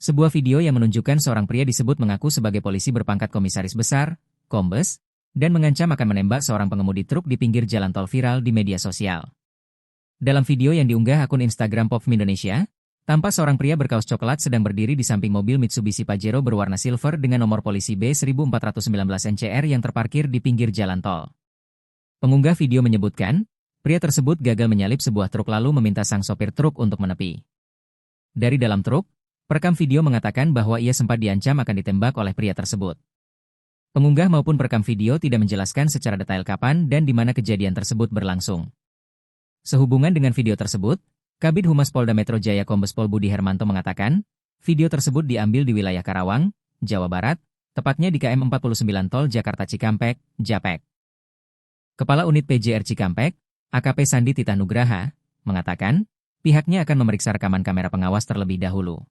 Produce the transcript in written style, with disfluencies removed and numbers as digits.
Sebuah video yang menunjukkan seorang pria disebut mengaku sebagai polisi berpangkat komisaris besar, Kombes, dan mengancam akan menembak seorang pengemudi truk di pinggir jalan tol viral di media sosial. Dalam video yang diunggah akun Instagram Popm Indonesia, tampak seorang pria berkaos coklat sedang berdiri di samping mobil Mitsubishi Pajero berwarna silver dengan nomor polisi B1419 NCR yang terparkir di pinggir jalan tol. Pengunggah video menyebutkan, pria tersebut gagal menyalip sebuah truk lalu meminta sang sopir truk untuk menepi. Dari dalam truk, perekam video mengatakan bahwa ia sempat diancam akan ditembak oleh pria tersebut. Pengunggah maupun perekam video tidak menjelaskan secara detail kapan dan di mana kejadian tersebut berlangsung. Sehubungan dengan video tersebut, Kabid Humas Polda Metro Jaya Kombes Pol Budi Hermanto mengatakan, video tersebut diambil di wilayah Karawang, Jawa Barat, tepatnya di KM 49 Tol Jakarta Cikampek, Japek. Kepala Unit PJR Cikampek, AKP Sandi Tita Nugraha, mengatakan, pihaknya akan memeriksa rekaman kamera pengawas terlebih dahulu.